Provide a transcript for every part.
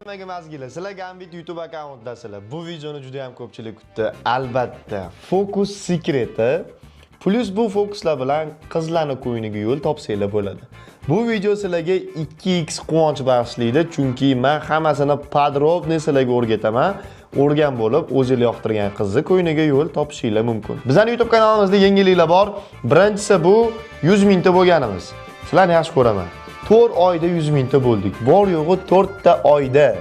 Mazgila, sizlar Gambit YouTube akkauntidasizlar. Bu videoni juda ham ko'pchilik kutdi. Albatta, Focus Secret'i plus bu fokuslar bilan qizlarning ko'yiniga yo'l topsanglar bo'ladi. Bu video sizlarga 2x quvonch bag'ishlaydi, chunki men hammasini podrobniy sizlarga o'rgataman. O'rgan bo'lib, o'zingiz yoqtirgan qizni ko'yiniga yo'l topishinglar mumkin. Bizning YouTube kanalimizda yangiliklar bor. Birinchisi bu 100 mingta bo'lganimiz. Sizlarni yaxshi ko'raman. 4 oyda 100 mingta bo'ldik. Bor yo'g'i 4 ta oyda.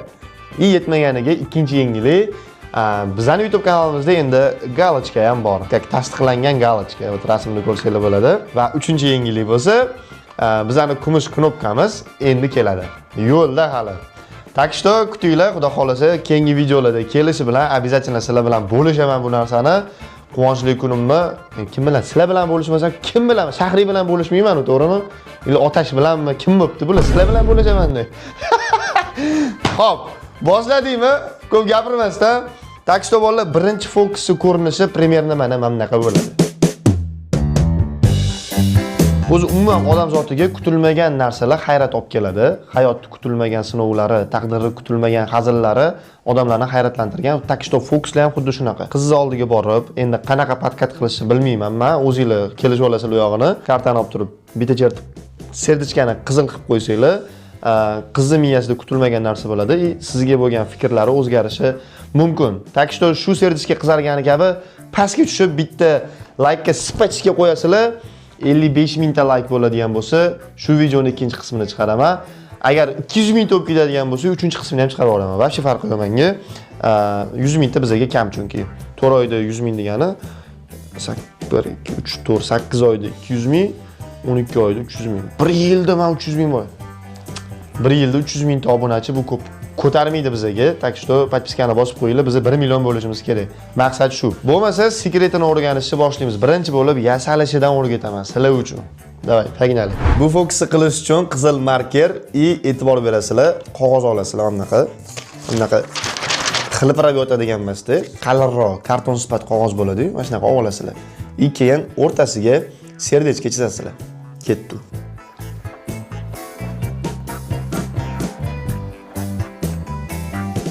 Yetmaganiga ikkinchi yangilik. Bizning YouTube kanalimizda endi galochka ham bor. Tasdiqlangan galochka. Rasmni ko'rsanglar bo'ladi. Va uchinchi yangilik bo'lsa, bizning kumush knopkamiz endi keladi. Yo'lda hali. Tak что kutinglar, xudo xolasa keyingi videolarda kelishi bilan обязательно sizlar bilan bo'lishaman bu narsani. Quvonchli kunimni kim bilan? Sizlar bilan bo'lishmasam kim bilan? Shahriy bilan bo'lishmayman, to'g'rimi? Yo'li otash bilanmi? Kim bo'pti? Bular sizlar bilan bo'lishaman-da. Xo'p, boshladingmi? Ko'p gapirmasdan. Tak что bolalar, birinchi fokusni ko'rinishi примерно mana bunaqa bo'ladi. O'zi umuman odam zotiga kutilmagan narsalar hayrat olib keladi. Hayotda kutilmagan sinovlari, taqdirda kutilmagan hazillari odamlarni hayratlantirgan. Tak что fokuslar ham xuddi shunaqa. Qizni oldiga borib, endi qanaqa podkat qilishni bilmayman, men o'zingizlar kelishib olasizlar u yog'ini, kartani olib turib, bitta chertib, serdichkani qizil qilib qo'ysanglar, qizni miyasida kutilmagan narsa bo'ladi, sizga bo'lgan fikrlari o'zgarishi mumkin. Tak что shu serdichka qizargani kabi pastga tushib bitta like-ga spachga qo'yasizlar. 55 mingta like bo'ladigan bo'lsa, shu videoning ikkinchi qismini chiqaraman. Agar 200 mingta bo'lib ketadigan bo'lsa, uchinchi qismini ham chiqarib olaman. Vobshe farqi yo'q menga. 100 mingta bizga kam chunki. 4 oyda 100 ming degani 1 2 3 4 8 oyda 200 ming, 12 oyda 300 ming. 1 yilda men 300 ming bor. 1 yilda 300 mingta obunachi bu ko'p. Ko'tarmaydi bizga. Tak что podpiskani bosib qo'yinglar, biz 1 million bo'lishimiz kerak. Maqsad shu. Bo'lmasa, sekretini o'rganishni boshlaymiz. Birinchi bo'lib yasalishidan o'rgataman sizlar uchun. Davay, pag'inali. Bu fokusni qilish uchun qizil marker и e'tibor berasizlar. Qog'oz olasizlar bunaqa. Bunaqa xilpirab yotadigan emasda, qalinroq karton sifat qog'oz bo'ladi. Mana shunaqa olasizlar. И keyin o'rtasiga serdechka chizasizlar. Ketdi.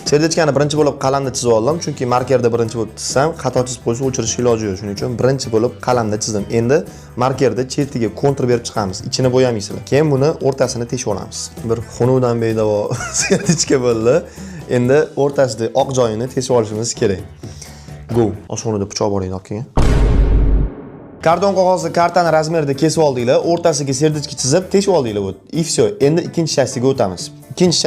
Serdechkani birinchi bo'lib qalamda chizib oldim, chunki markerda birinchi bo'lib chizsam, xato chizib qo'ysa o'chirish iloji yo'q. Shuning uchun birinchi bo'lib qalamda chizdim. Endi markerda chetiga kontur berib chiqamiz. Ichini bo'yamaysizlar. Keyin buni o'rtasini teshib olamiz. Bir xunuvdan bedavo serdechka bo'ldi. Endi o'rtasida oq joyini teshib olishimiz kerak. Go. Osmonida pichoq bor edi, olib kelgan. Karton qog'ozni kartani razmerida kesib oldinglar, o'rtasiga serdechka chizib teshib oldinglar. И всё. Endi ikkinchi shastiga o'tamiz. Ikkinchi